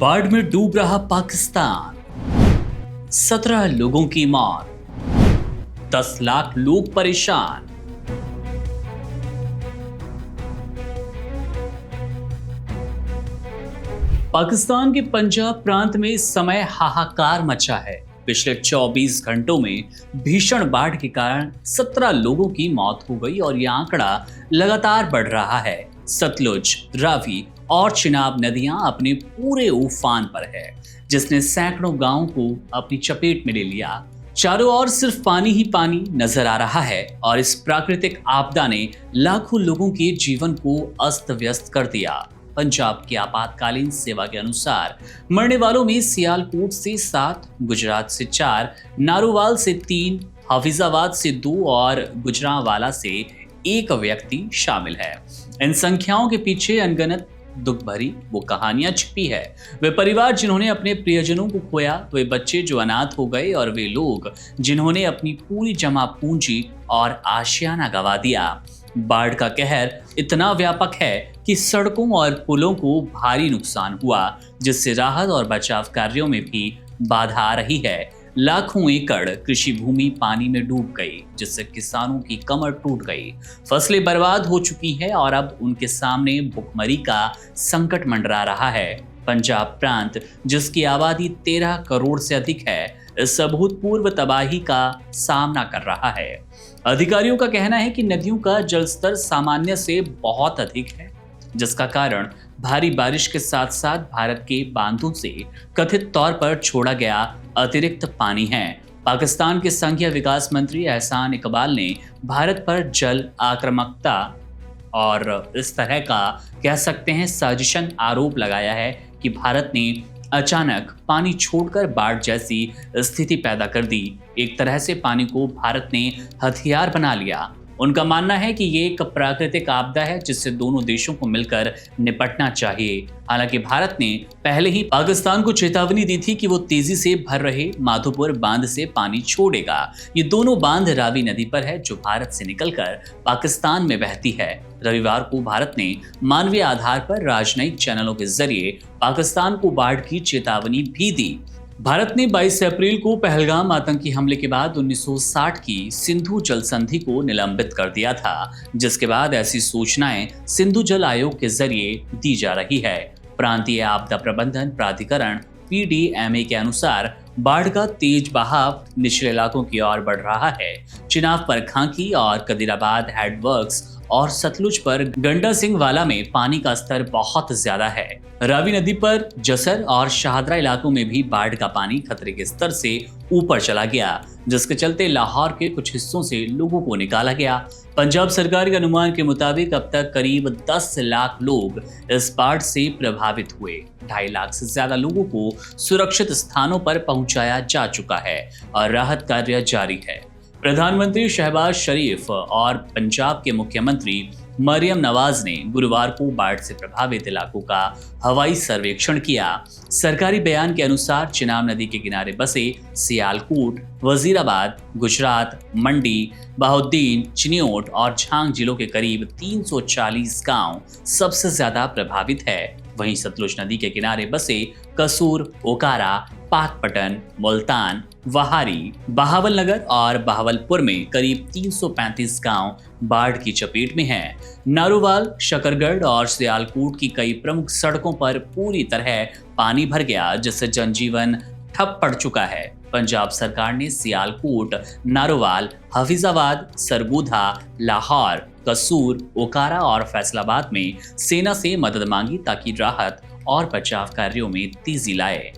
बाढ़ में डूब रहा पाकिस्तान, 17 लोगों की मौत, 10 लाख लोग परेशान। पाकिस्तान के पंजाब प्रांत में इस समय हाहाकार मचा है। पिछले 24 घंटों में भीषण बाढ़ के कारण 17 लोगों की मौत हो गई और यह आंकड़ा लगातार बढ़ रहा है। सतलुज, रावी और चिनाब नदियां अपने पूरे उफान पर है, जिसने सैकड़ों गांवों को अपनी चपेट में ले लिया। चारों ओर सिर्फ पानी ही पानी नजर आ रहा है और इस प्राकृतिक आपदा ने लाखों लोगों के जीवन को अस्त व्यस्त कर दिया। पंजाब की आपातकालीन सेवा के अनुसार मरने वालों में सियालकोट से 7, गुजरात से 4, नारोवाल से 3, हाफिजाबाद से 2 और गुजरांवाला से 1 व्यक्ति शामिल है। इन संख्याओं के पीछे अनगिनत दुख भरी वो कहानियां छिपी है। वे परिवार जिन्होंने अपने प्रियजनों को खोया, वे बच्चे जो अनाथ हो गए और वे लोग जिन्होंने अपनी पूरी जमा पूंजी और आशियाना गंवा दिया। बाढ़ का कहर इतना व्यापक है कि सड़कों और पुलों को भारी नुकसान हुआ, जिससे राहत और बचाव कार्यों में भी बाधा आ रही है। लाखों एकड़ कृषि भूमि पानी में डूब गई, जिससे किसानों की कमर टूट गई, फसलें बर्बाद हो चुकी है और अब उनके सामने भुखमरी का संकट मंडरा रहा है। पंजाब प्रांत, जिसकी आबादी 13 करोड़ से अधिक है, इस अभूतपूर्व तबाही का सामना कर रहा है। अधिकारियों का कहना है कि नदियों का जलस्तर सामान्य से बहुत अधिक है, जिसका कारण भारी बारिश के साथ साथ भारत के बांधों से कथित तौर पर छोड़ा गया अतिरिक्त पानी है। पाकिस्तान के संघीय विकास मंत्री एहसान इकबाल ने भारत पर जल आक्रामकता और इस तरह का कह सकते हैं साजिशन आरोप लगाया है कि भारत ने अचानक पानी छोड़कर बाढ़ जैसी स्थिति पैदा कर दी। एक तरह से पानी को भारत ने हथियार बना लिया। उनका मानना है कि ये एक प्राकृतिक आपदा है जिससे दोनों देशों को मिलकर निपटना चाहिए। हालांकि भारत ने पहले ही पाकिस्तान को चेतावनी दी थी कि वो तेजी से भर रहे माधोपुर बांध से पानी छोड़ेगा। ये दोनों बांध रावी नदी पर है, जो भारत से निकलकर पाकिस्तान में बहती है। रविवार को भारत ने मानवीय आधार पर राजनयिक चैनलों के जरिए पाकिस्तान को बाढ़ की चेतावनी भी दी। भारत ने 22 अप्रैल को पहलगाम आतंकी हमले के बाद 1960 की सिंधु जल संधि को निलंबित कर दिया था, जिसके बाद ऐसी सूचनाएं सिंधु जल आयोग के जरिए दी जा रही है। प्रांतीय आपदा प्रबंधन प्राधिकरण PDMA के अनुसार बाढ़ का तेज बहाव निचले इलाकों की ओर बढ़ रहा है। चिनाब पर खांकी और कदीराबाद हेडवर्क्स और सतलुज पर गंडा सिंह वाला में पानी का स्तर बहुत ज्यादा है। रावी नदी पर जसर और शाहदरा इलाकों में भी बाढ़ का पानी खतरे के स्तर से ऊपर चला गया, जिसके चलते लाहौर के कुछ हिस्सों से लोगों को निकाला गया। पंजाब सरकार के अनुमान के मुताबिक अब तक करीब 10 लाख लोग इस बाढ़ से प्रभावित हुए। 2.5 लाख से ज्यादा लोगों को सुरक्षित स्थानों पर पहुंचाया जा चुका है और राहत कार्य जारी है। प्रधानमंत्री शहबाज शरीफ और पंजाब के मुख्यमंत्री मरियम नवाज ने गुरुवार को बाढ़ से प्रभावित इलाकों का हवाई सर्वेक्षण किया। सरकारी बयान के अनुसार चिनाब नदी के किनारे बसे सियालकोट, वजीराबाद, गुजरात, मंडी, बहाउद्दीन, चिन्योट और झांग जिलों के करीब 340 गांव सबसे ज्यादा प्रभावित है। वहीं सतलुज नदी के किनारे बसे कसूर, ओकारा, पाकपटन, मुल्तान, वहारी, बहावलनगर और बहावलपुर में करीब 335 गांव बाढ़ की चपेट में हैं। नारोवाल, शकरगढ़ और सियालकोट की कई प्रमुख सड़कों पर पूरी तरह पानी भर गया, जिससे जनजीवन ठप पड़ चुका है। पंजाब सरकार ने सियालकोट, नारोवाल, हाफिजाबाद, सरगोधा, लाहौर, कसूर, ओकारा और फैसलाबाद में सेना से मदद मांगी ताकि राहत और बचाव कार्यों में तेजी लाए।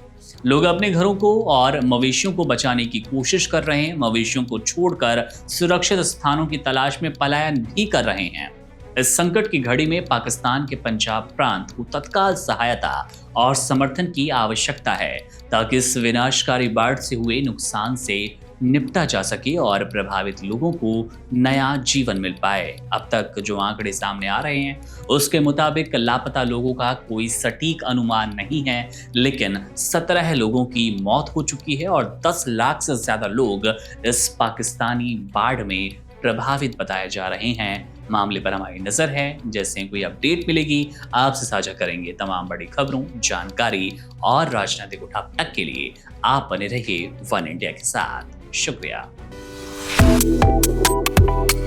लोग अपने घरों को और मवेशियों को बचाने की कोशिश कर रहे हैं। मवेशियों को छोड़कर सुरक्षित स्थानों की तलाश में पलायन भी कर रहे हैं। इस संकट की घड़ी में पाकिस्तान के पंजाब प्रांत को तत्काल सहायता और समर्थन की आवश्यकता है, ताकि इस विनाशकारी बाढ़ से हुए नुकसान से निपटा जा सके और प्रभावित लोगों को नया जीवन मिल पाए। अब तक जो आंकड़े सामने आ रहे हैं उसके मुताबिक लापता लोगों का कोई सटीक अनुमान नहीं है, लेकिन 17 लोगों की मौत हो चुकी है और 10 लाख से ज्यादा लोग इस पाकिस्तानी बाढ़ में प्रभावित बताए जा रहे हैं। मामले पर हमारी नजर है। जैसे ही कोई अपडेट मिलेगी आपसे साझा करेंगे। तमाम बड़ी खबरों, जानकारी और राजनीतिक उठापटक के लिए आप बने रहिए वन इंडिया के साथ। शुक्रिया।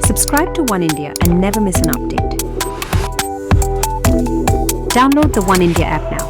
Subscribe to One India and never miss an update. Download the One India app now.